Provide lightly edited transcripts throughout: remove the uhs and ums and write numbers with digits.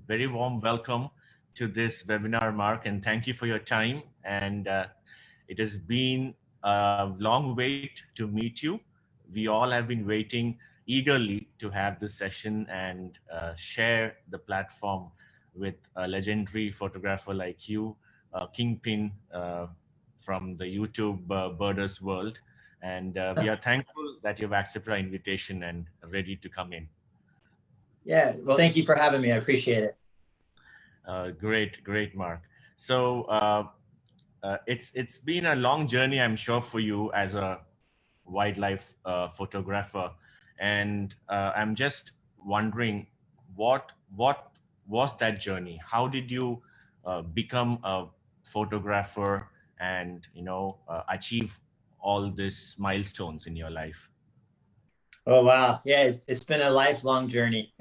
Very warm welcome to this webinar, Mark, and thank you for your time. And it has been a long wait to meet you. We all have been waiting eagerly to have this session and share the platform with a legendary photographer like you, Kingpin from the YouTube birders world. And we are thankful that you've accepted our invitation and ready to come in. Yeah, well, thank you for having me. I appreciate it. Great, Mark. So it's been a long journey, I'm sure, for you as a wildlife photographer, and I'm just wondering what was that journey? How did you become a photographer and achieve all these milestones in your life? Oh wow, yeah, it's been a lifelong journey.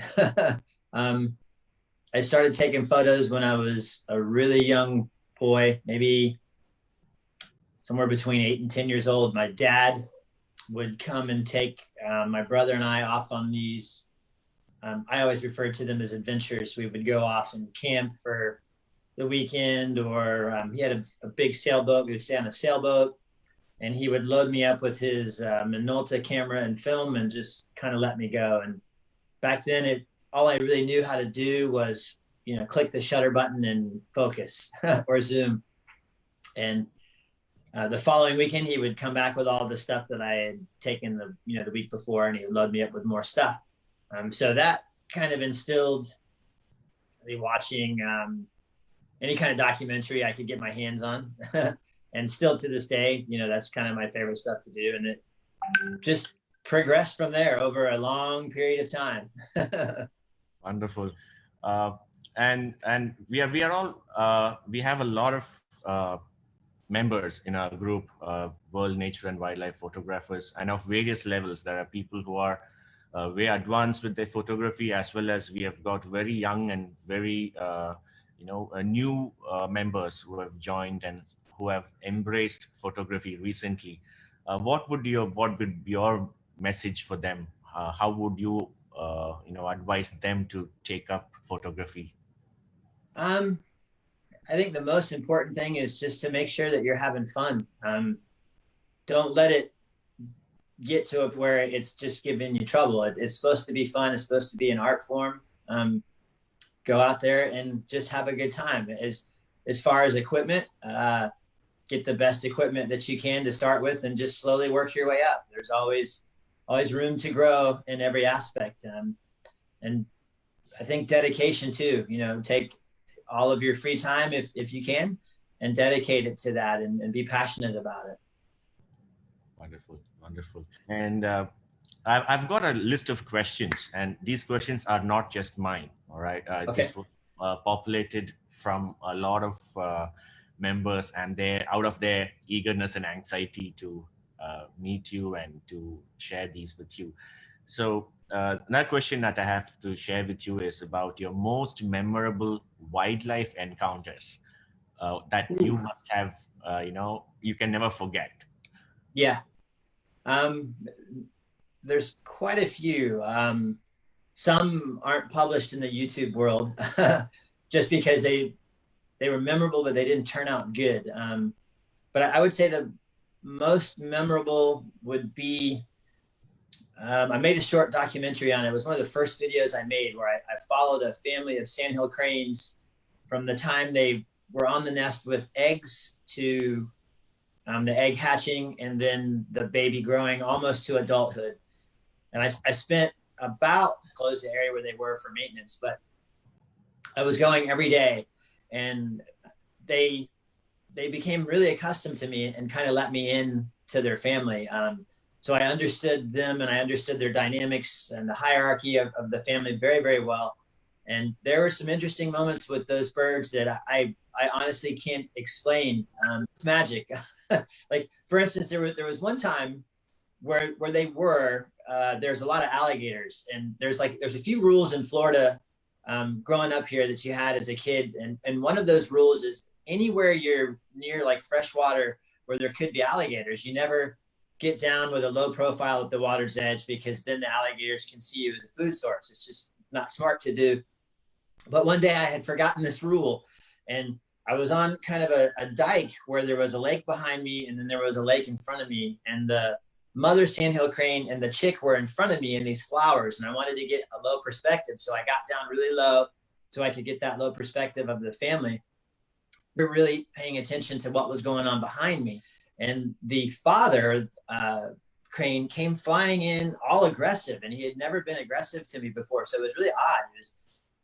I started taking photos when I was a really young boy, maybe somewhere between 8 and 10 years old. My dad would come and take my brother and I off on these, I always referred to them as adventures. We would go off and camp for the weekend, or he had a big sailboat. We would stay on a sailboat, and he would load me up with his Minolta camera and film and just kind of let me go. And back then, all I really knew how to do was, click the shutter button and focus or zoom. And the following weekend, he would come back with all the stuff that I had taken the week before, and he would load me up with more stuff. So that kind of instilled me watching any kind of documentary I could get my hands on. And still to this day, that's kind of my favorite stuff to do. And it just progressed from there over a long period of time. Wonderful. And we are all, we have a lot of members in our group, World Nature and Wildlife Photographers, and of various levels. There are people who are very advanced with their photography, as well as we have got very young and very, new members who have joined and who have embraced photography recently. What would be your message for them? How would you, advise them to take up photography? I think the most important thing is just to make sure that you're having fun. Don't let it get to where it's just giving you trouble. It's supposed to be fun. It's supposed to be an art form. Go out there and just have a good time. As far as equipment, get the best equipment that you can to start with, and just slowly work your way up. There's always room to grow in every aspect. And I think dedication too, take all of your free time if you can, and dedicate it to that, and be passionate about it. Wonderful. And I've got a list of questions, and these questions are not just mine. All right. Okay. This was populated from a lot of members, and they're out of their eagerness and anxiety to meet you and to share these with you. So another question that I have to share with you is about your most memorable wildlife encounters that you must have, you can never forget. Yeah. There's quite a few. Some aren't published in the YouTube world just because they were memorable, but they didn't turn out good. But I would say the most memorable would be, I made a short documentary on it. It was one of the first videos I made, where I followed a family of sandhill cranes from the time they were on the nest with eggs to the egg hatching, and then the baby growing almost to adulthood. And I spent about close the area where they were for maintenance, but I was going every day, and they became really accustomed to me and kind of let me in to their family. So I understood them, and I understood their dynamics and the hierarchy of the family very, very well. And there were some interesting moments with those birds that I honestly can't explain. It's magic. Like, for instance, there was one time where they were, there's a lot of alligators, and there's a few rules in Florida growing up here that you had as a kid. And one of those rules is, anywhere you're near like fresh water, where there could be alligators. You never get down with a low profile at the water's edge, because then the alligators can see you as a food source. It's just not smart to do. But one day I had forgotten this rule, and I was on kind of a dike where there was a lake behind me, and then there was a lake in front of me, and the mother sandhill crane and the chick were in front of me in these flowers, and I wanted to get a low perspective. So I got down really low so I could get that low perspective of the family, but really paying attention to what was going on behind me. And the father crane came flying in all aggressive, and he had never been aggressive to me before. So it was really odd. He was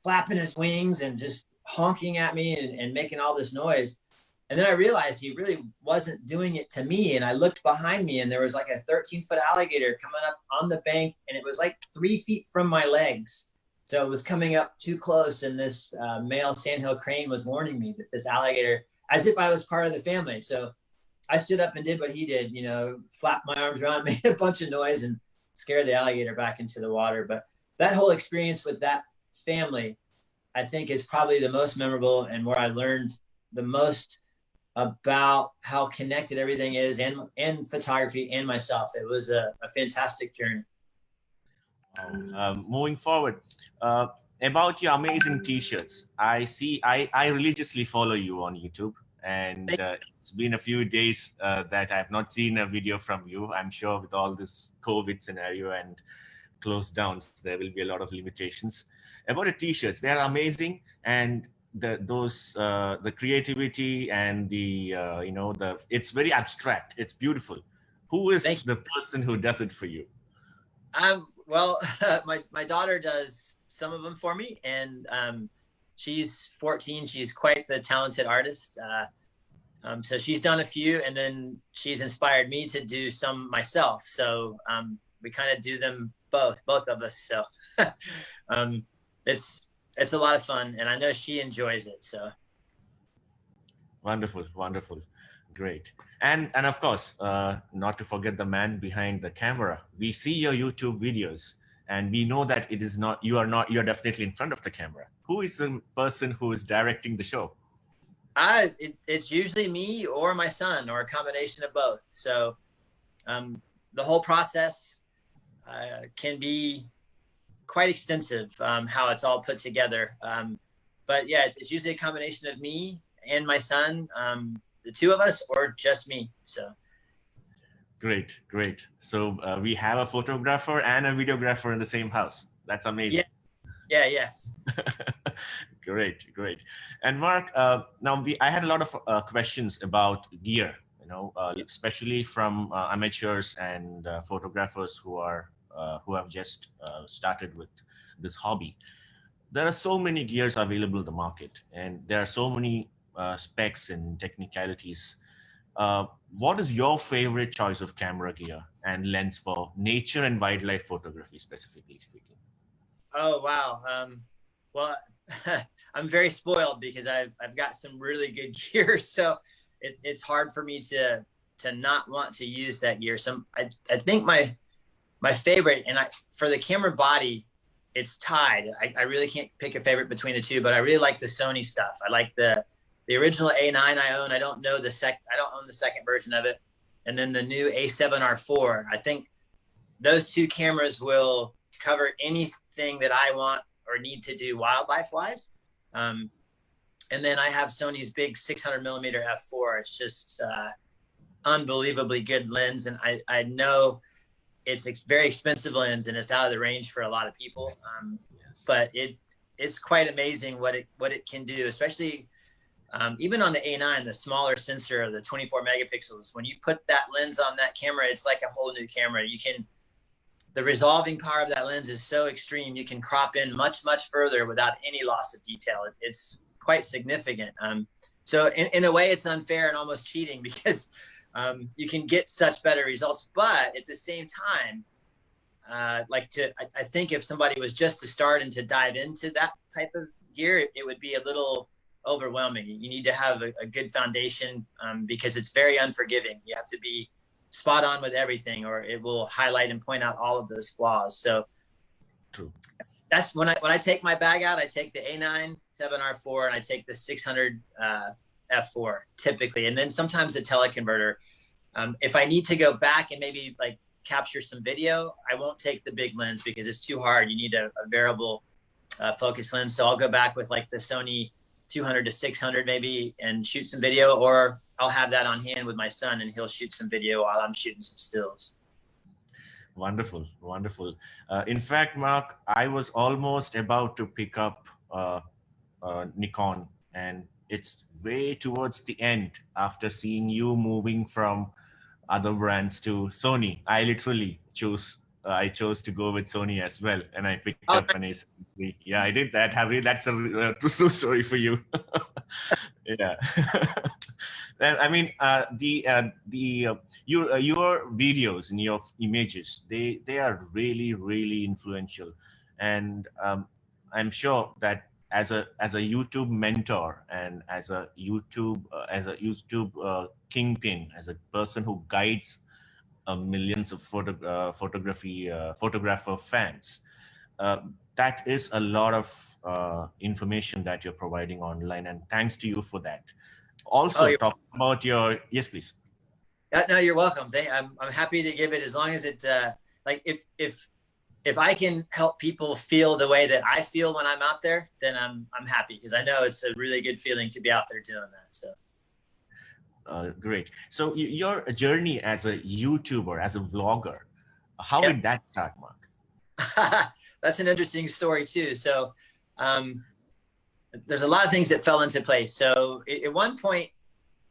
flapping his wings and just honking at me and making all this noise. And then I realized he really wasn't doing it to me. And I looked behind me, and there was like a 13-foot alligator coming up on the bank, and it was like 3 feet from my legs. So it was coming up too close, and this male sandhill crane was warning me that this alligator, as if I was part of the family. So I stood up and did what he did, you know, flapped my arms around, made a bunch of noise, and scared the alligator back into the water. But that whole experience with that family, I think, is probably the most memorable, and where I learned the most about how connected everything is, and photography and myself. It was a fantastic journey. Moving forward, about your amazing t-shirts, I religiously follow you on YouTube, and it's been a few days that I have not seen a video from you. I'm sure with all this COVID scenario and closed downs, there will be a lot of limitations. About the t-shirts, they are amazing, and the creativity and the it's very abstract. It's beautiful. Who is the person who does it for you? Well, my daughter does some of them for me, and she's 14. She's quite the talented artist. So she's done a few, and then she's inspired me to do some myself. So we kind of do them both of us. So it's a lot of fun, and I know she enjoys it. So wonderful, great. And of course, not to forget the man behind the camera. We see your YouTube videos, and we know that it is not you are definitely in front of the camera. Who is the person who is directing the show? It's usually me or my son, or a combination of both. So the whole process can be quite extensive, how it's all put together. But yeah, it's usually a combination of me and my son, the two of us, or just me. So great. So we have a photographer and a videographer in the same house. That's amazing. Yes. Great. And Mark, now I had a lot of questions about gear, especially from amateurs and photographers who have just started with this hobby. There are so many gears available in the market, and there are so many specs and technicalities. What is your favorite choice of camera gear and lens for nature and wildlife photography, specifically speaking? Oh, wow. Well, I'm very spoiled because I've got some really good gear. So it's hard for me to not want to use that gear. So I think my favorite, and for the camera body, it's tied. I really can't pick a favorite between the two, but I really like the Sony stuff. I like the original A9 I own. I don't own the second version of it. And then the new A7R4. I think those two cameras will cover anything that I want or need to do wildlife wise. And then I have Sony's big 600 millimeter f4. It's just unbelievably good lens. And I know it's a very expensive lens, and it's out of the range for a lot of people. But it's quite amazing what it can do, especially even on the A9, the smaller sensor of the 24 megapixels. When you put that lens on that camera, it's like a whole new camera. The resolving power of that lens is so extreme. You can crop in much further without any loss of detail. It's quite significant. So in a way, it's unfair and almost cheating, because you can get such better results. But at the same time, I think if somebody was just to start and to dive into that type of gear, it would be a little overwhelming. You need to have a good foundation, because it's very unforgiving. You have to be spot on with everything, or it will highlight and point out all of those flaws. So true. That's when I take my bag out, I take the A9 7R4, and I take the 600 f4 typically, and then sometimes a teleconverter. If I need to go back and maybe like capture some video, I won't take the big lens because it's too hard. You need a variable focus lens. So I'll go back with like the Sony 200 to 600 maybe and shoot some video, or I'll have that on hand with my son and he'll shoot some video while I'm shooting some stills. Wonderful, wonderful. In fact, Mark, I was almost about to pick up Nikon, and it's way towards the end after seeing you moving from other brands to Sony. I literally I chose to go with Sony as well, and I picked up an A73. Yeah, I did that. That's a true story for you. Yeah. I mean, your videos and your images, they are really, really influential, and I'm sure that as a YouTube mentor and as a YouTube kingpin, as a person who guides millions of photographer fans, that is a lot of information that you're providing online, and thanks to you for that. Also, talk about your, yes, please. No, you're welcome. I'm happy to give it, as long as it like if I can help people feel the way that I feel when I'm out there, then I'm happy, because I know it's a really good feeling to be out there doing that. So. Great. So your journey as a YouTuber, as a vlogger, how did that start, Mark? That's an interesting story too. So there's a lot of things that fell into place. So at one point,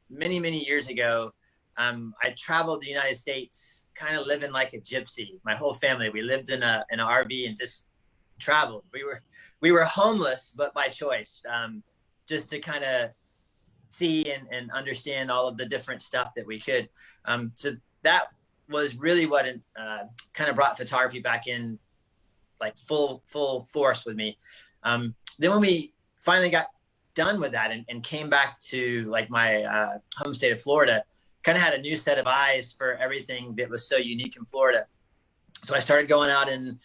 many, many years ago, I traveled the United States, kind of living like a gypsy. My whole family, we lived in an RV and just traveled. We were homeless, but by choice, just to kind of see and understand all of the different stuff that we could. So that was really what kind of brought photography back in, like full force with me. Then when we finally got done with that and came back to like my home state of Florida, kind of had a new set of eyes for everything that was so unique in Florida. So I started going out and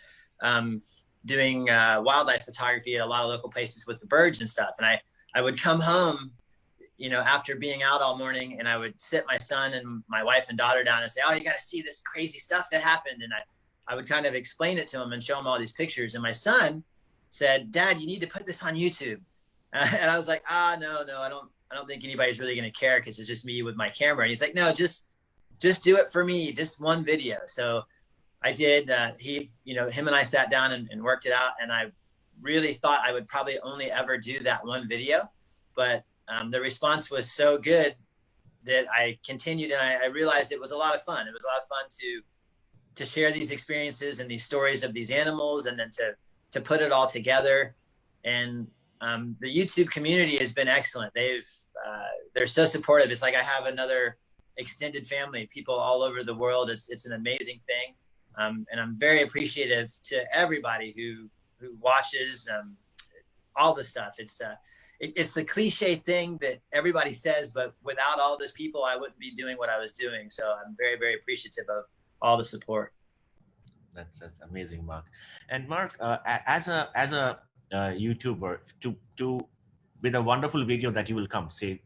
doing wildlife photography at a lot of local places with the birds and stuff. And I would come home, you know, after being out all morning, and I would sit my son and my wife and daughter down and say, "Oh, you got to see this crazy stuff that happened." And I would kind of explain it to him and show him all these pictures. And my son said, "Dad, you need to put this on YouTube." And I was like, no, I don't think anybody's really going to care, because it's just me with my camera. And he's like, "No, just do it for me, just one video." So I did. Him and I sat down and worked it out. And I really thought I would probably only ever do that one video, but the response was so good that I continued, and I realized it was a lot of fun. It was a lot of fun to share these experiences and these stories of these animals, and then to put it all together. And the YouTube community has been excellent. They're so supportive. It's like I have another extended family, people all over the world. It's an amazing thing. And I'm very appreciative to everybody who watches all the stuff. It's the cliche thing that everybody says, but without all those people, I wouldn't be doing what I was doing. So I'm very, very appreciative of all the support. That's amazing, Mark. And Mark, as a YouTuber, with a wonderful video that you will come say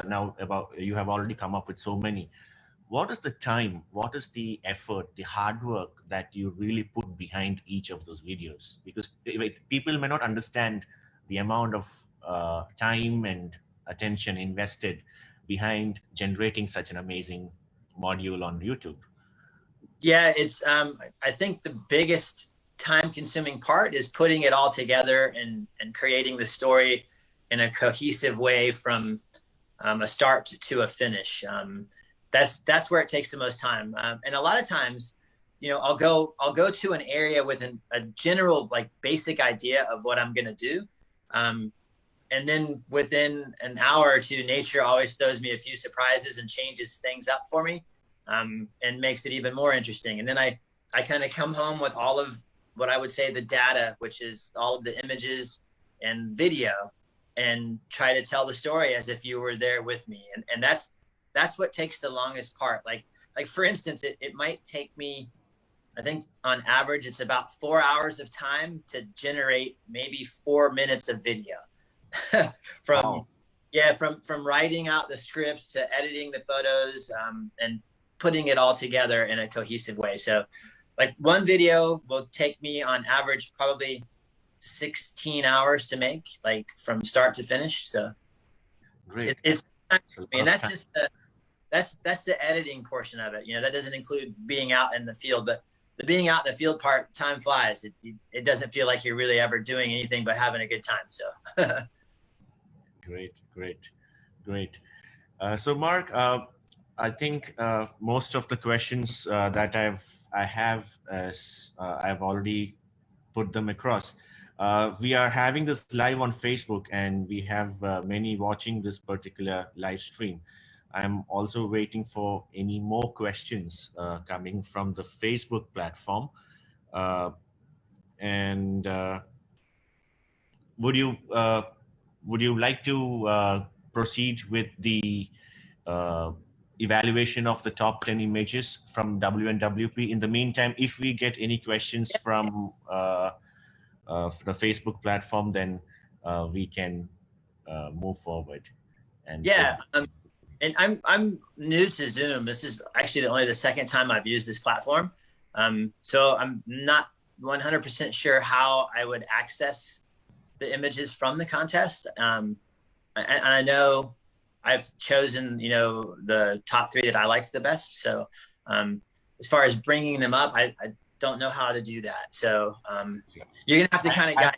now about, you have already come up with so many. What is the time? What is the effort, the hard work that you really put behind each of those videos? Because people may not understand the amount of time and attention invested behind generating such an amazing module on YouTube. Yeah, it's I think the biggest time-consuming part is putting it all together and creating the story in a cohesive way from a start to a finish. That's where it takes the most time. And a lot of times, you know, I'll go to an area with a general, like, basic idea of what I'm gonna do. And then within an hour or two, nature always throws me a few surprises and changes things up for me, and makes it even more interesting. And then I kind of come home with all of what I would say the data, which is all of the images and video, and try to tell the story as if you were there with me. And that's what takes the longest part. Like for instance, it might take me, I think on average, it's about 4 hours of time to generate maybe 4 minutes of video. From, Yeah, from writing out the scripts to editing the photos, and putting it all together in a cohesive way. So like one video will take me on average probably 16 hours to make, like from start to finish. So Great. it's, I It's a lot mean, of that's time. just that's the editing portion of it. You know, that doesn't include being out in the field, but the being out in the field part, time flies. It doesn't feel like you're really ever doing anything but having a good time. So Great, great, great. So Mark, I think most of the questions that I have, I've already put them across. We are having this live on Facebook, and we have many watching this particular live stream. I'm also waiting for any more questions coming from the Facebook platform. Uh, and would you would you like to proceed with the uh, evaluation of the top 10 images from WNWP? In the meantime, if we get any questions from the Facebook platform, then we can move forward. And yeah, and I'm new to Zoom. This is actually only the second time I've used this platform, so I'm not 100% sure how I would access the images from the contest. And I know I've chosen, you know, the top three that I liked the best. So as far as bringing them up, I don't know how to do that. So you're gonna have to kind of guide.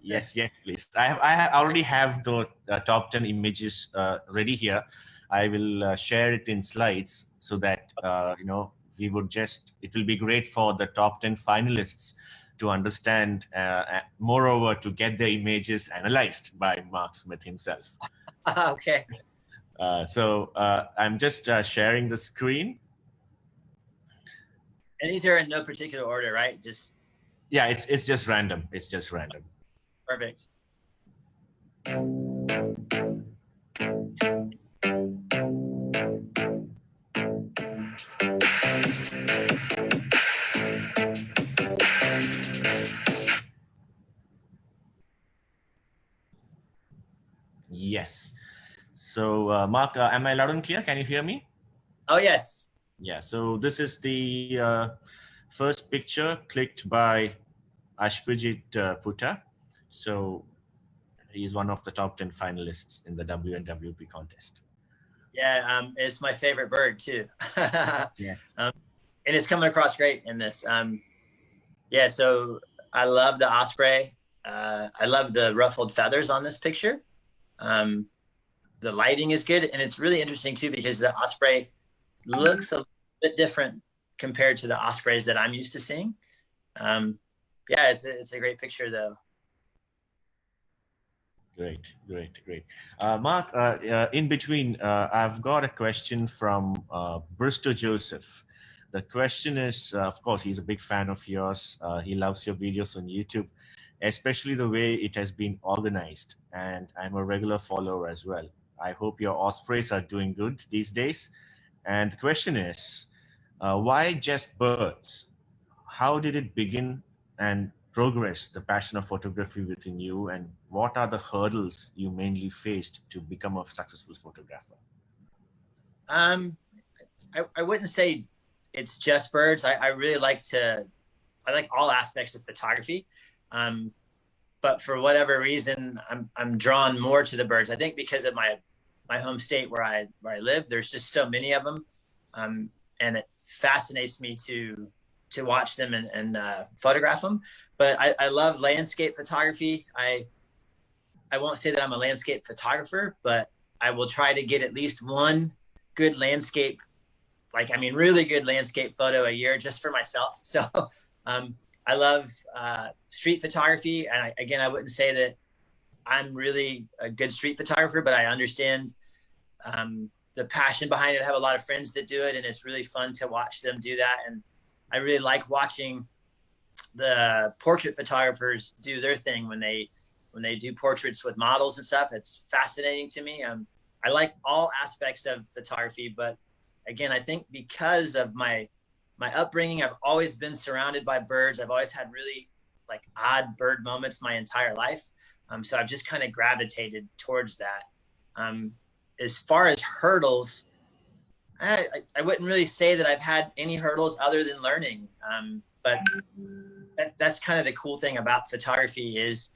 Yes, yes, please. I already have the top 10 images ready here. I will share it in slides so that, we would just, it will be great for the top 10 finalists to understand, moreover, to get their images analyzed by Mark Smith himself. Okay. So I'm just sharing the screen. And these are in no particular order, right? Just Yeah, it's just random. It's just random. perfect. Yes. So Mark, am I loud and clear? Can you hear me? Oh yes. Yeah. So this is the first picture clicked by Ashvijit Putta. So he's one of the top 10 finalists in the WNWP contest. Yeah, it's my favorite bird too. Yes. And it's coming across great in this. Yeah, so I love the osprey. I love the ruffled feathers on this picture. The lighting is good, and it's really interesting too because the osprey looks a bit different compared to the ospreys that I'm used to seeing. Yeah, it's a great picture though. Great, great, great. Mark, in between, I've got a question from Bristo Joseph. The question is, of course, he's a big fan of yours. He loves your videos on YouTube, especially the way it has been organized. And I'm a regular follower as well. I hope your ospreys are doing good these days. And the question is, why just birds? How did it begin and progress the passion of photography within you, and what are the hurdles you mainly faced to become a successful photographer? I wouldn't say it's just birds. I really I like all aspects of photography. But for whatever reason, I'm drawn more to the birds. I think because of my home state where I live, there's just so many of them, and it fascinates me to watch them and photograph them. But I love landscape photography. I won't say that I'm a landscape photographer, but I will try to get at least one good landscape, like, I mean, really good landscape photo a year just for myself. So I love street photography. And again, I wouldn't say that I'm really a good street photographer, but I understand the passion behind it. I have a lot of friends that do it, and it's really fun to watch them do that. And I really like watching the portrait photographers do their thing when they do portraits with models and stuff. It's fascinating to me. I like all aspects of photography, but again, I think because of my upbringing, I've always been surrounded by birds. I've always had really like odd bird moments my entire life. So I've just kind of gravitated towards that. As far as hurdles, I wouldn't really say that I've had any hurdles other than learning. But that's kind of the cool thing about photography is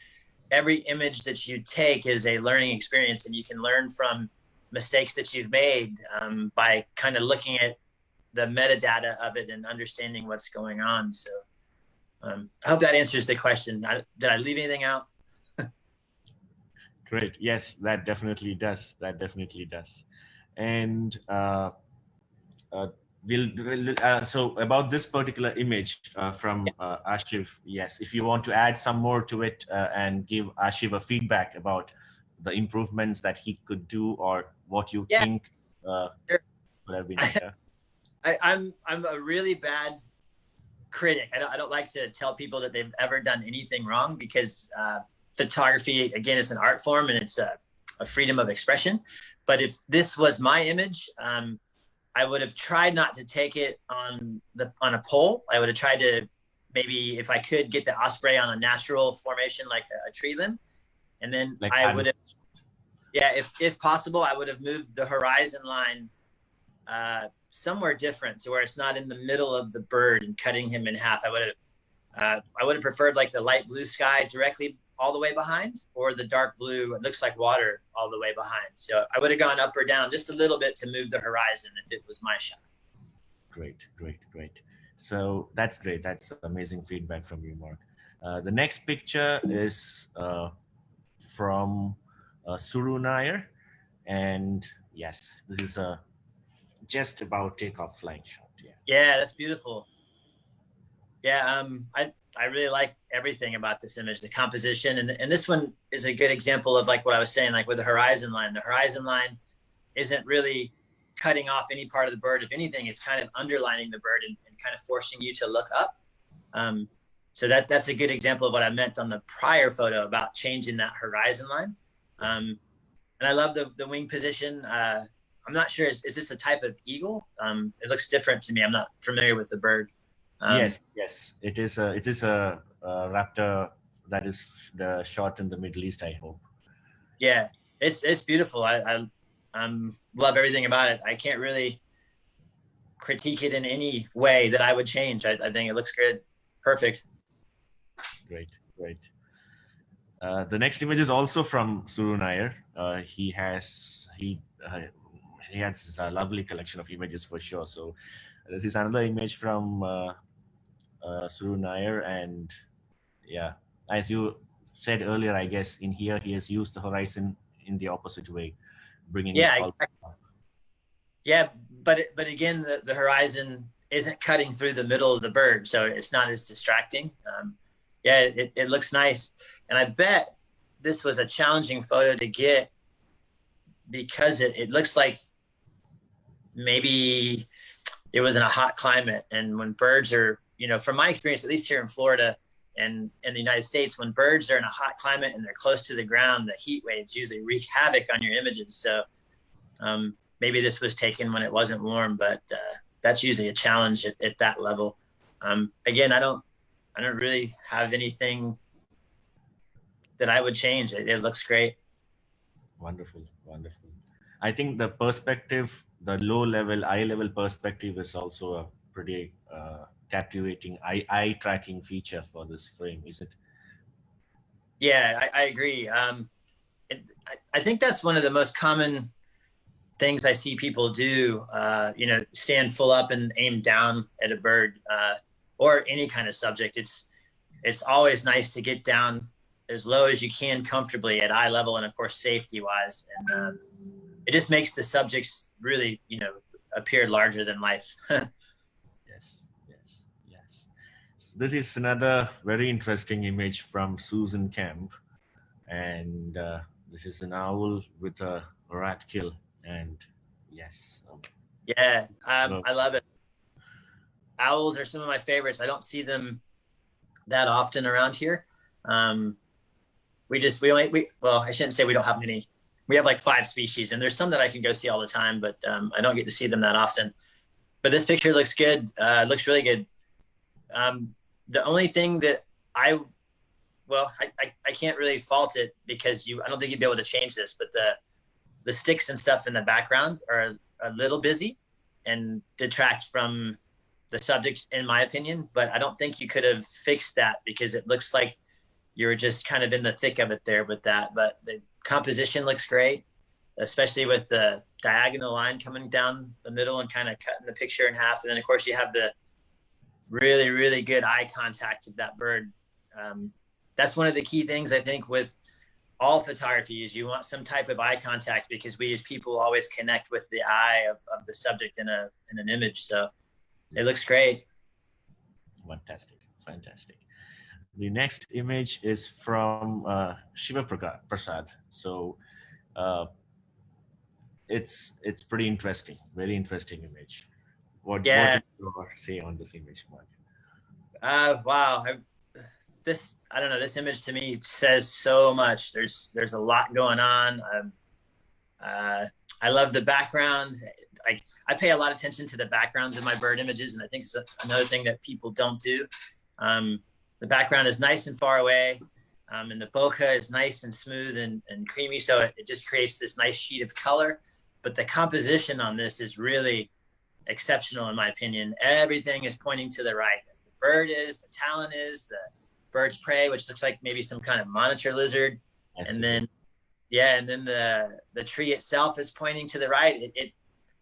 every image that you take is a learning experience, and you can learn from mistakes that you've made by kind of looking at the metadata of it and understanding what's going on. So I hope that answers the question. Did I leave anything out? Great. Yes, that definitely does. That definitely does. And so about this particular image from Ashiv, yes, if you want to add some more to it and give Ashiv a feedback about the improvements that he could do or what you think Sure. would have been better. I'm a really bad critic. I don't like to tell people that they've ever done anything wrong, because photography, again, is an art form and it's a freedom of expression. But if this was my image, I would have tried not to take it on a pole. I would have tried to, maybe if I could, get the osprey on a natural formation like a tree limb. And then like I would have, if possible, I would have moved the horizon line somewhere different to where it's not in the middle of the bird and cutting him in half. I would have preferred like the light blue sky directly all the way behind, or the dark blue, it looks like water, all the way behind. So I would have gone up or down just a little bit to move the horizon if it was my shot. Great, great, great. So that's great. That's amazing feedback from you, Mark. The next picture is from Suru Nair. And yes, this is a just about takeoff flying shot. Yeah, that's beautiful. Yeah, I really like everything about this image, the composition, and this one is a good example of like what I was saying, like with the horizon line. The horizon line isn't really cutting off any part of the bird. If anything, it's kind of underlining the bird and kind of forcing you to look up. So that's a good example of what I meant on the prior photo about changing that horizon line. And I love the wing position. I'm not sure, is this a type of eagle? It looks different to me. I'm not familiar with the bird. Yes, it is a raptor that is the shot in the Middle East, I hope. Yeah, it's beautiful. I love everything about it. I can't really critique it in any way that I would change. I think it looks good. Perfect. Great, great. The next image is also from Suru Nair. He has a lovely collection of images for sure. So this is another image from Suru Nair, and yeah, as you said earlier, I guess in here he has used the horizon in the opposite way, bringing it all. Yeah, but again, the horizon isn't cutting through the middle of the bird, so it's not as distracting. Yeah, it looks nice, and I bet this was a challenging photo to get because it looks like maybe it was in a hot climate, and when birds are, from my experience, at least here in Florida and in the United States, when birds are in a hot climate and they're close to the ground, the heat waves usually wreak havoc on your images. So maybe this was taken when it wasn't warm, but that's usually a challenge at that level. Again, I don't really have anything that I would change. It looks great. Wonderful, wonderful. I think the perspective, the low level, eye level perspective is also a pretty captivating eye tracking feature for this frame, is it? Yeah, I agree. I think that's one of the most common things I see people do, stand full up and aim down at a bird or any kind of subject. It's always nice to get down as low as you can comfortably at eye level, and of course safety wise, and it just makes the subjects really appear larger than life. Yes. So this is another very interesting image from Susan Kemp, and this is an owl with a rat kill, and yes. Yeah, I love it. Owls are some of my favorites. I don't see them that often around here. I shouldn't say we don't have many. We have like 5 species, and there's some that I can go see all the time, but I don't get to see them that often. But this picture looks good. It looks really good. The only thing that I can't really fault it because I don't think you'd be able to change this, but the sticks and stuff in the background are a little busy and detract from the subject, in my opinion. But I don't think you could have fixed that, because it looks like you were just kind of in the thick of it there with that. But the composition looks great, especially with the diagonal line coming down the middle and kind of cutting the picture in half. And then of course you have the really, really good eye contact of that bird. That's one of the key things I think with all photography, is you want some type of eye contact, because we as people always connect with the eye of the subject in an image. So it looks great. Fantastic, fantastic. The next image is from Shiva Prasad. So it's pretty interesting, very interesting image. What do you say on this image, Mark? Wow. I don't know, this image to me says so much. There's a lot going on. I love the background. I pay a lot of attention to the backgrounds of my bird images, and I think it's another thing that people don't do. The background is nice and far away, and the bokeh is nice and smooth and creamy, so it just creates this nice sheet of color. But the composition on this is really exceptional, in my opinion. Everything is pointing to the right. The bird is, the talon is, the bird's prey, which looks like maybe some kind of monitor lizard. And then the tree itself is pointing to the right.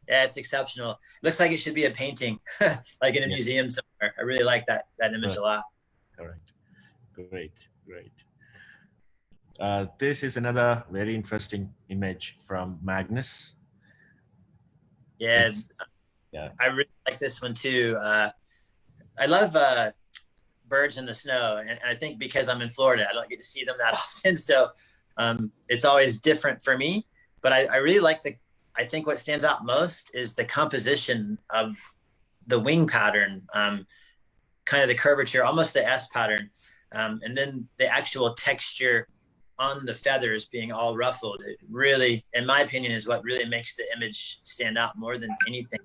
It's exceptional. It looks like it should be a painting, like in a museum somewhere. I really like that image a lot. Correct. Great. This is another very interesting image from Magnus. Yeah. I really like this one too. I love birds in the snow, and I think because I'm in Florida, I don't get to see them that often, so it's always different for me. But I really like I think what stands out most is the composition of the wing pattern, kind of the curvature, almost the S pattern, and then the actual texture on the feathers being all ruffled. It really, in my opinion, is what really makes the image stand out more than anything.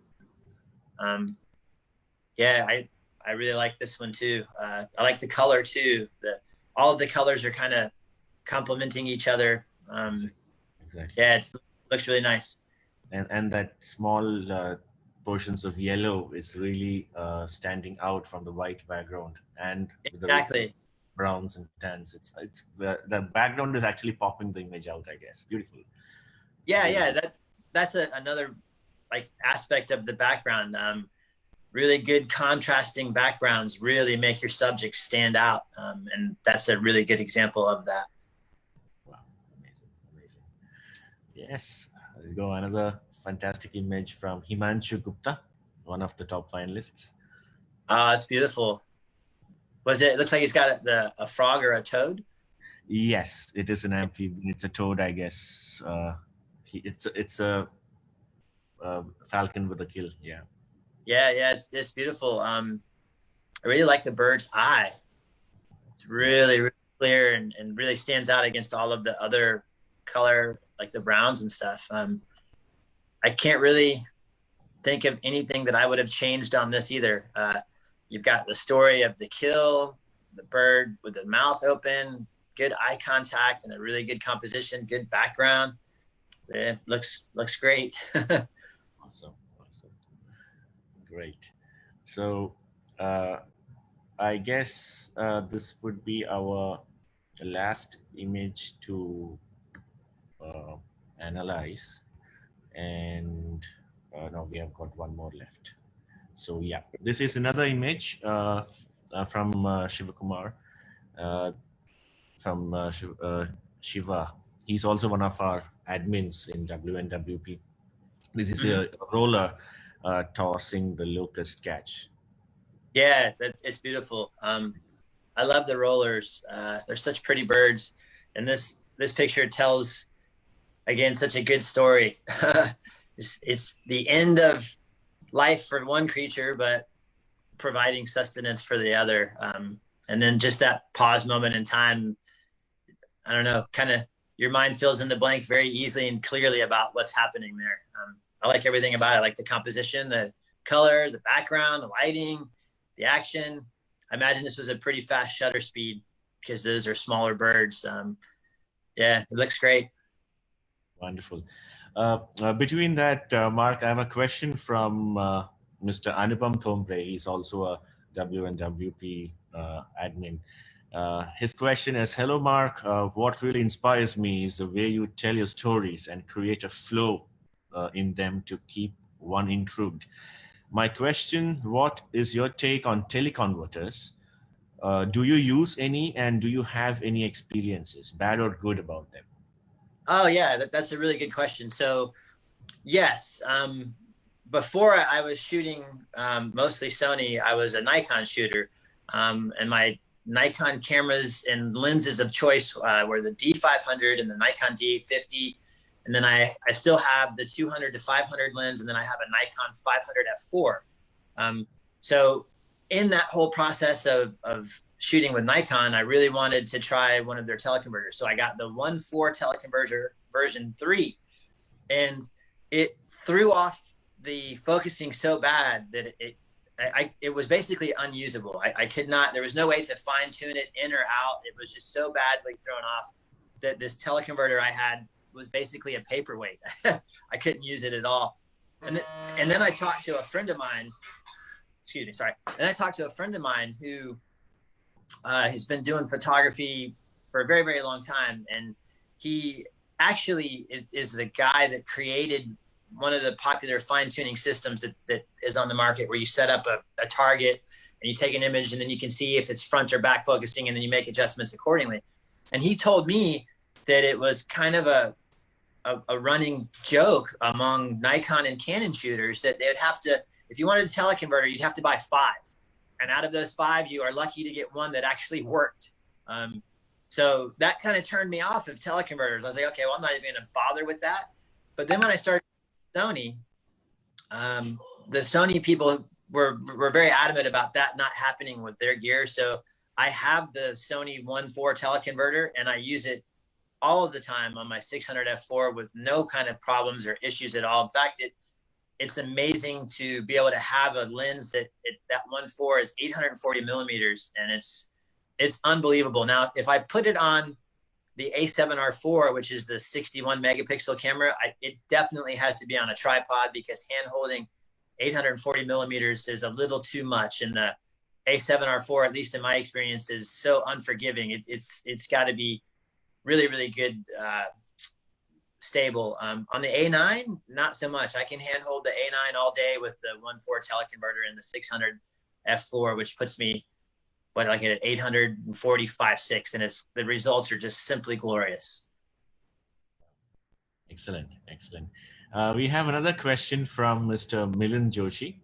I really like this one too. I like the color too. All of the colors are kind of complementing each other. Exactly. Yeah, it looks really nice. And that small portions of yellow is really standing out from the white background, and exactly. The browns and tans. It's the background is actually popping the image out, I guess. Beautiful. Yeah. That's another like aspect of the background. Really good contrasting backgrounds really make your subject stand out, and that's a really good example of that. Wow, amazing. Yes, there you go. Another fantastic image from Himanshu Gupta, one of the top finalists. It's beautiful. It looks like he's got a frog or a toad? Yes, it is an amphibian. It's a toad, I guess. It's a falcon with a kill. Yeah. Yeah, it's beautiful. I really like the bird's eye. It's really, really clear and really stands out against all of the other color, like the browns and stuff. I can't really think of anything that I would have changed on this either. You've got the story of the kill, the bird with the mouth open, good eye contact, and a really good composition, good background. It looks great. Awesome. Great. So I guess this would be our last image to analyze, and now we have got one more left. So yeah, this is another image from Shiva Kumar, from Shiva. He's also one of our admins in WNWP. This is a roller tossing the locust catch. Yeah, it's beautiful. I love the rollers. They're such pretty birds, and this picture tells, again, such a good story. It's the end of life for one creature, but providing sustenance for the other. And then just that pause moment in time, I don't know, kind of your mind fills in the blank very easily and clearly about what's happening there. I like everything about it. I like the composition, the color, the background, the lighting, the action. I imagine this was a pretty fast shutter speed because those are smaller birds. Yeah, it looks great. Wonderful. Between that, Mark, I have a question from Mr. Anupam Thombre. He's also a WNWP admin. His question is, hello, Mark. What really inspires me is the way you tell your stories and create a flow in them to keep one intrigued. My question, what is your take on teleconverters? Do you use any, and do you have any experiences, bad or good, about them? Oh yeah, that's a really good question. So yes, before I was shooting mostly Sony, I was a Nikon shooter, and my Nikon cameras and lenses of choice were the D500 and the Nikon D850, and then I still have the 200 to 500 lens, and then I have a Nikon 500 f4. So in that whole process of shooting with Nikon, I really wanted to try one of their teleconverters. So I got the 1.4 teleconverter version 3, and it threw off the focusing so bad that it was basically unusable. I could not, there was no way to fine tune it in or out. It was just so badly thrown off that this teleconverter I had was basically a paperweight. I couldn't use it at all. And then I talked to a friend of mine, excuse me, sorry. And I talked to a friend of mine who has been doing photography for a very, very long time. And he actually is the guy that created one of the popular fine tuning systems that is on the market, where you set up a target and you take an image, and then you can see if it's front or back focusing, and then you make adjustments accordingly. And he told me that it was kind of a running joke among Nikon and Canon shooters that they'd have to, if you wanted a teleconverter, you'd have to buy 5. And out of those 5, you are lucky to get one that actually worked. So that kind of turned me off of teleconverters. I was like, okay, well, I'm not even going to bother with that. But then when I started Sony, the Sony people were very adamant about that not happening with their gear. So I have the Sony 1.4 teleconverter, and I use it all of the time on my 600 f4 with no kind of problems or issues at all. In fact, it's amazing to be able to have a lens that 1.4 is 840 millimeters, and it's unbelievable. Now, if I put it on the A7R4, which is the 61 megapixel camera, it definitely has to be on a tripod, because hand holding 840 millimeters is a little too much. And the A7R4, at least in my experience, is so unforgiving. It's got to be really, really good, stable. On the A9, not so much. I can handhold the A9 all day with the 1.4 teleconverter and the 600 f4, which puts me like at 845.6, and the results are just simply glorious. Excellent, excellent. We have another question from Mr. Milan Joshi.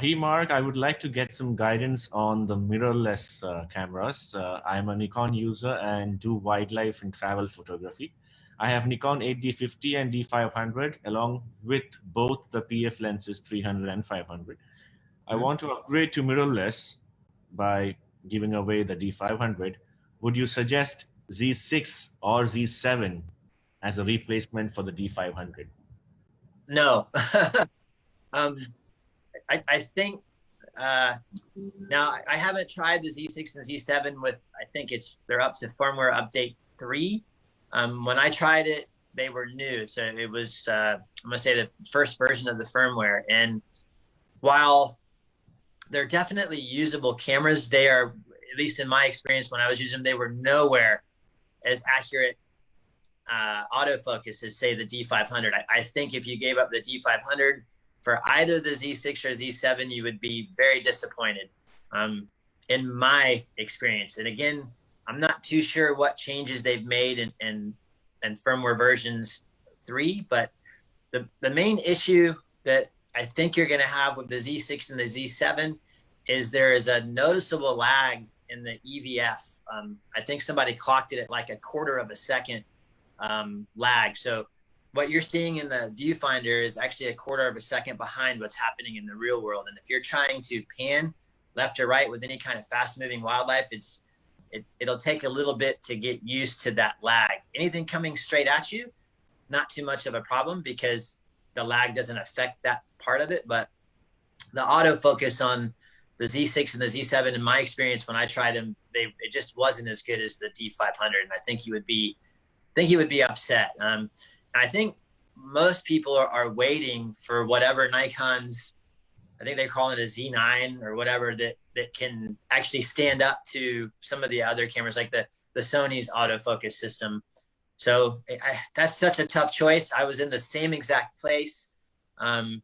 Hey, Mark, I would like to get some guidance on the mirrorless cameras. I'm a Nikon user and do wildlife and travel photography. I have Nikon 8D50 and D500 along with both the PF lenses 300 and 500. I want to upgrade to mirrorless by giving away the D500. Would you suggest Z6 or Z7 as a replacement for the D500? No. I think now I haven't tried the Z6 and Z7 with, I think they're up to firmware update 3. When I tried it, they were new. So it was, I'm going to say, the first version of the firmware. And while they're definitely usable cameras, they are, at least in my experience when I was using them, they were nowhere as accurate autofocus as, say, the D500. I think if you gave up the D500 for either the Z6 or Z7, you would be very disappointed, in my experience. And again, I'm not too sure what changes they've made in firmware versions 3, but the main issue that I think you're going to have with the Z6 and the Z7 is there is a noticeable lag in the EVF. I think somebody clocked it at like 1/4 of a second lag. So what you're seeing in the viewfinder is actually 1/4 of a second behind what's happening in the real world. And if you're trying to pan left or right with any kind of fast moving wildlife, it'll take a little bit to get used to that lag. Anything coming straight at you, not too much of a problem because the lag doesn't affect that part of it. But the autofocus on the Z6 and the Z7, in my experience, when I tried them, it just wasn't as good as the D500. And I think you would be upset. And I think most people are waiting for whatever Nikon's, I think they're calling it a Z9 or whatever, that can actually stand up to some of the other cameras, like the Sony's autofocus system. So that's such a tough choice. I was in the same exact place. And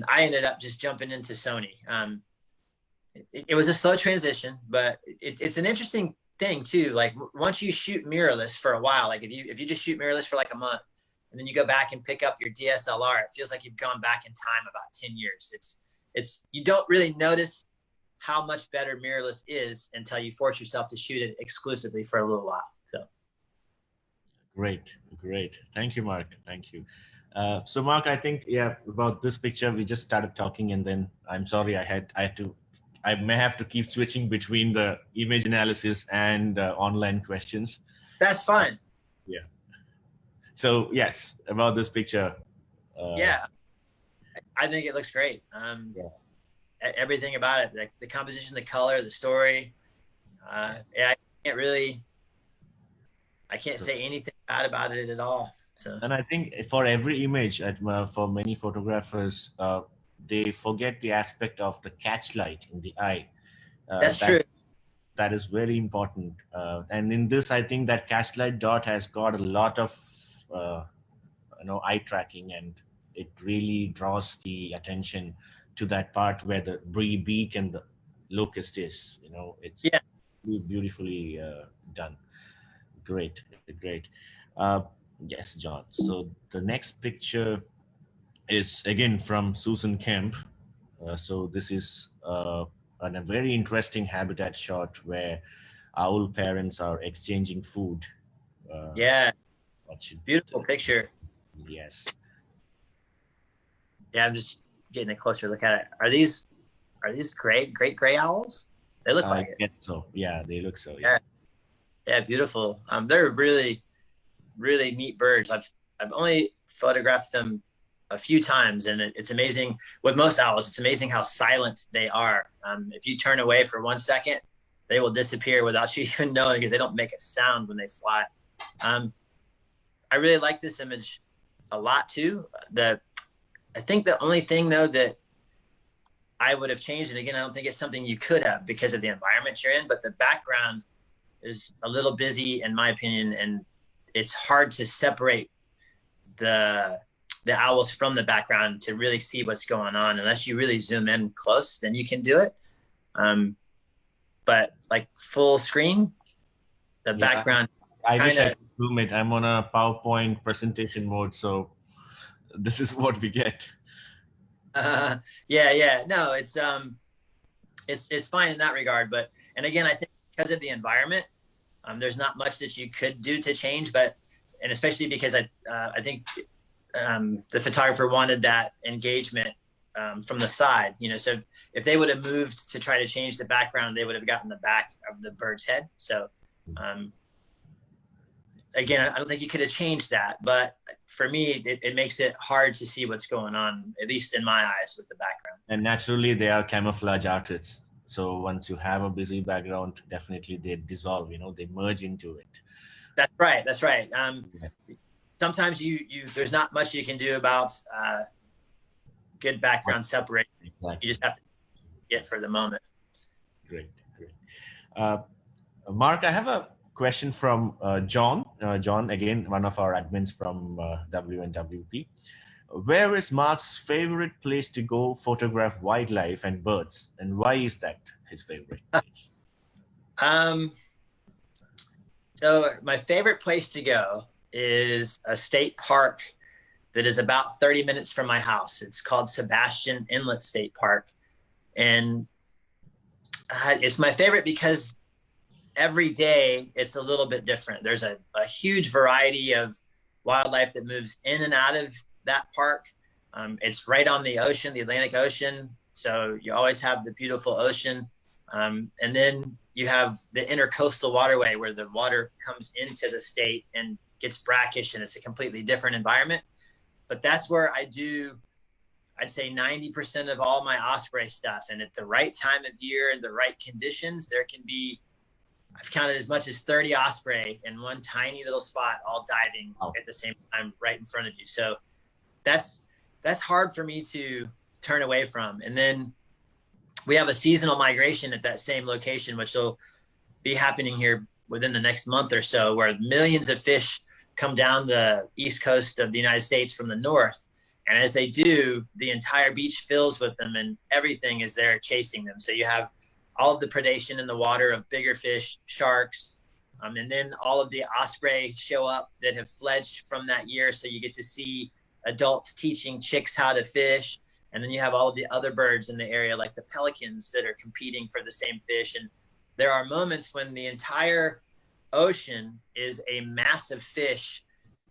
I ended up just jumping into Sony. It was a slow transition, but it's an interesting thing too. Like once you shoot mirrorless for a while, like if you just shoot mirrorless for like a month, and then you go back and pick up your DSLR, it feels like you've gone back in time about 10 years. It's you don't really notice how much better mirrorless is until you force yourself to shoot it exclusively for a little while. So great. Thank you, Mark. Thank you. So Mark, I think, yeah, about this picture, we just started talking, and then I'm sorry, I may have to keep switching between the image analysis and online questions. that's fine. Yeah. So yes, about this picture. Yeah, I think it looks great. Yeah. Everything about it, like the composition, the color, the story. Yeah, I can't say anything bad about it at all. So. And I think for every image, for many photographers, they forget the aspect of the catch light in the eye. That's true. That is very important. And in this, I think that catch light dot has got a lot of eye tracking, and it really draws the attention to that part where the beak and the locust is. It's beautifully done. Great. Yes, John. So the next picture is again from Susan Kemp. So this is a very interesting habitat shot where owl parents are exchanging food. Yeah, beautiful picture. Yes. Yeah, I'm just getting a closer look at it. Are these great gray owls? They look like it. Yes, so yeah, they look so. Yeah, beautiful. They're really neat birds. I've only photographed them a few times, and it's amazing. With most owls, it's amazing how silent they are. If you turn away for 1 second, they will disappear without you even knowing, because they don't make a sound when they fly. I really like this image a lot too. I think the only thing though that I would have changed, and again, I don't think it's something you could have because of the environment you're in, but the background is a little busy in my opinion, and it's hard to separate the owls from the background to really see what's going on. Unless you really zoom in close, then you can do it. But like full screen, the background. I wish I could zoom it. I'm on a PowerPoint presentation mode, so this is what we get. Yeah. No, it's fine in that regard. But, and again, I think because of the environment, there's not much that you could do to change, and especially because I think the photographer wanted that engagement from the side, so if they would have moved to try to change the background, they would have gotten the back of the bird's head. So again, I don't think you could have changed that, but for me, it makes it hard to see what's going on, at least in my eyes, with the background. And naturally, they are camouflage artists. So once you have a busy background, definitely they dissolve, they merge into it. That's right. Sometimes there's not much you can do about good background separation. Exactly. You just have to get for the moment. Great. Mark, I have a question from John. John, again, one of our admins from WNWP. Where is Mark's favorite place to go photograph wildlife and birds, and why is that his favorite place? So my favorite place to go is a state park that is about 30 minutes from my house. It's called Sebastian Inlet State Park, and it's my favorite because every day it's a little bit different. There's a huge variety of wildlife that moves in and out of that park. It's right on the ocean, the Atlantic Ocean. So you always have the beautiful ocean. And then you have the intercoastal waterway where the water comes into the state and gets brackish, and it's a completely different environment. But that's where I'd say 90% of all my osprey stuff. And at the right time of year and the right conditions, there can be I've counted as much as 30 osprey in one tiny little spot, all diving at the same time right in front of you. So that's hard for me to turn away from. And then we have a seasonal migration at that same location, which will be happening here within the next month or so, where millions of fish come down the east coast of the United States from the north. And as they do, the entire beach fills with them, and everything is there chasing them. So you have all of the predation in the water of bigger fish, sharks, and then all of the osprey show up that have fledged from that year. So you get to see adults teaching chicks how to fish. And then you have all of the other birds in the area, like the pelicans, that are competing for the same fish. And there are moments when the entire ocean is a massive fish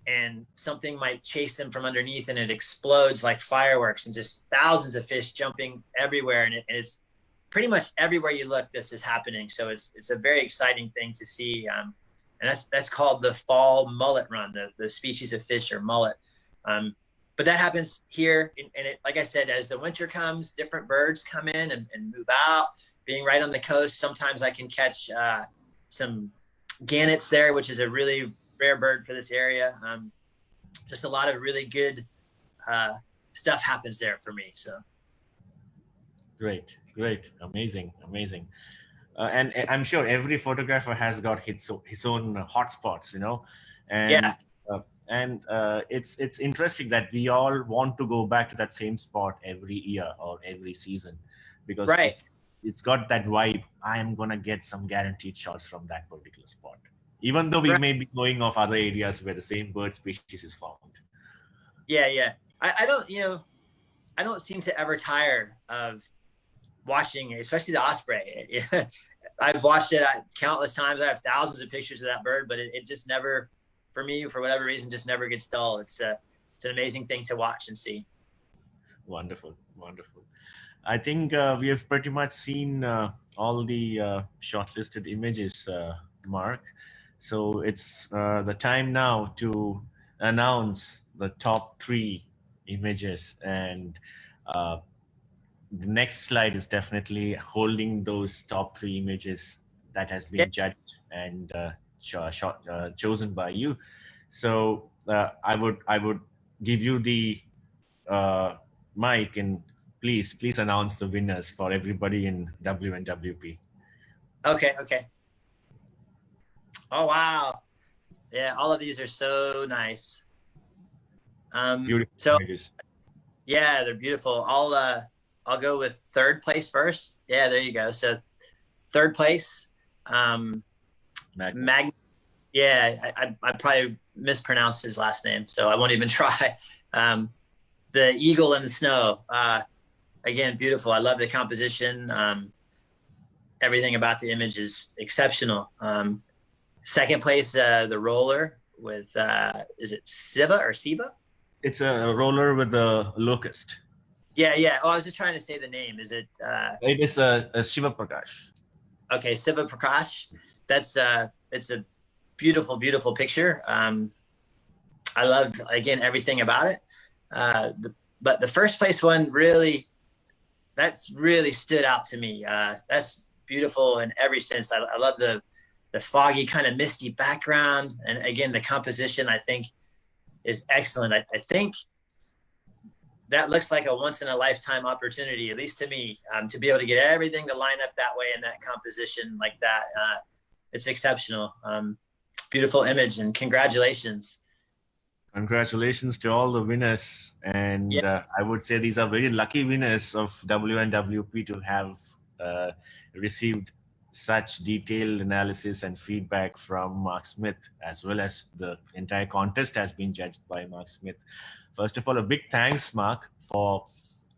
and something might chase them from underneath and it explodes like fireworks, and just thousands of fish jumping everywhere. And it's pretty much everywhere you look, this is happening. So it's a very exciting thing to see. And that's called the fall mullet run. The species of fish are mullet. But that happens here. And it, like I said, as the winter comes, different birds come in and move out. Being right on the coast, sometimes I can catch some gannets there, which is a really rare bird for this area. Just a lot of really good stuff happens there for me. So great, amazing. And I'm sure every photographer has got his own hotspots, you know, and yeah. It's interesting that we all want to go back to that same spot every year or every season, because Right. it's got that vibe. I am gonna get some guaranteed shots from that particular spot, even though we Right. may be going off other areas where the same bird species is found. Yeah. I don't seem to ever tire of watching, especially the osprey. I've watched it countless times. I have thousands of pictures of that bird, but it just never, for me, for whatever reason, just never gets dull. It's an amazing thing to watch and see. Wonderful. I think we have pretty much seen all the shortlisted images, Mark. So it's the time now to announce the top 3 images, and the next slide is definitely holding those top 3 images that has been judged and chosen by you. So I would give you the mic, and please announce the winners for everybody in WNWP. Okay. Oh wow. Yeah, all of these are so nice. Beautiful So images. yeah, they're beautiful. I'll go with third place first. Yeah, there you go. So third place, Magna. Yeah, I probably mispronounced his last name, so I won't even try. The eagle in the snow. Again, beautiful. I love the composition. Everything about the image is exceptional. Second place, the roller with is it Siva or Siba? It's a roller with a locust. Yeah. Oh, I was just trying to say the name. Is it? It is a Shiva Prakash. Okay, Siva Prakash. That's it's a beautiful picture. I love, again, everything about it. But the first place one really stood out to me. That's beautiful in every sense. I love the foggy kind of misty background, and again the composition I think is excellent. I think that looks like a once in a lifetime opportunity, at least to me, to be able to get everything to line up that way in that composition like that. It's exceptional. Beautiful image, and congratulations. Congratulations to all the winners. And I would say these are very lucky winners of WNWP to have received such detailed analysis and feedback from Mark Smith, as well as the entire contest has been judged by Mark Smith. First of all, a big thanks, Mark, for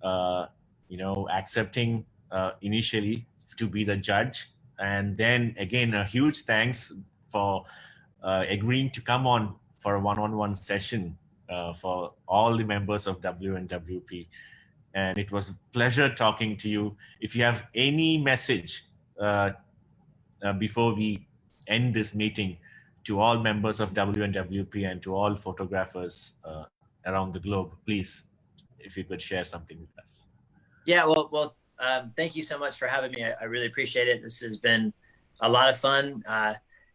accepting initially to be the judge, and then again a huge thanks for agreeing to come on for a one-on-one session for all the members of WNWP. And it was a pleasure talking to you. If you have any message before we end this meeting to all members of WNWP and to all photographers around the globe, please, if you could share something with us. Yeah, well, thank you so much for having me. I really appreciate it. This has been a lot of fun.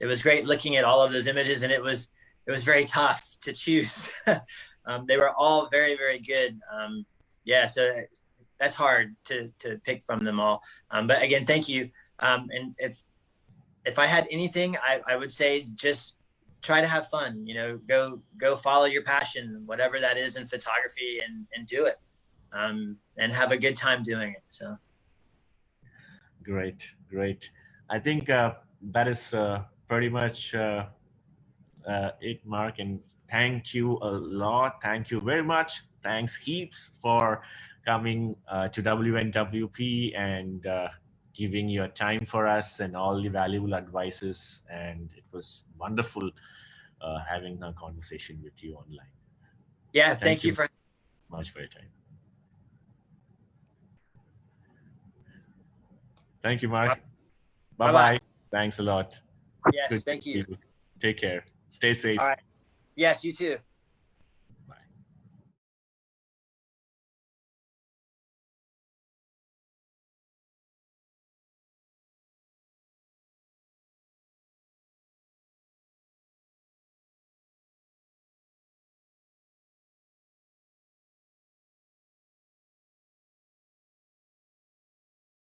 It was great looking at all of those images, and it was very tough to choose. They were all very, very good. Yeah, so that's hard to pick from them all. But again, thank you. And if I had anything, I would say just try to have fun. You know, go follow your passion, whatever that is in photography, and do it. And have a good time doing it. So great, great. I think that is pretty much it, Mark. And thank you a lot. Thank you very much. Thanks heaps for coming to WNWP and giving your time for us and all the valuable advices. And it was wonderful having a conversation with you online. Yeah, thank you for much for your time. Thank you, Mark. Bye-bye. Thanks a lot. Yes, thank you. Take care. Stay safe. All right. Yes, you too.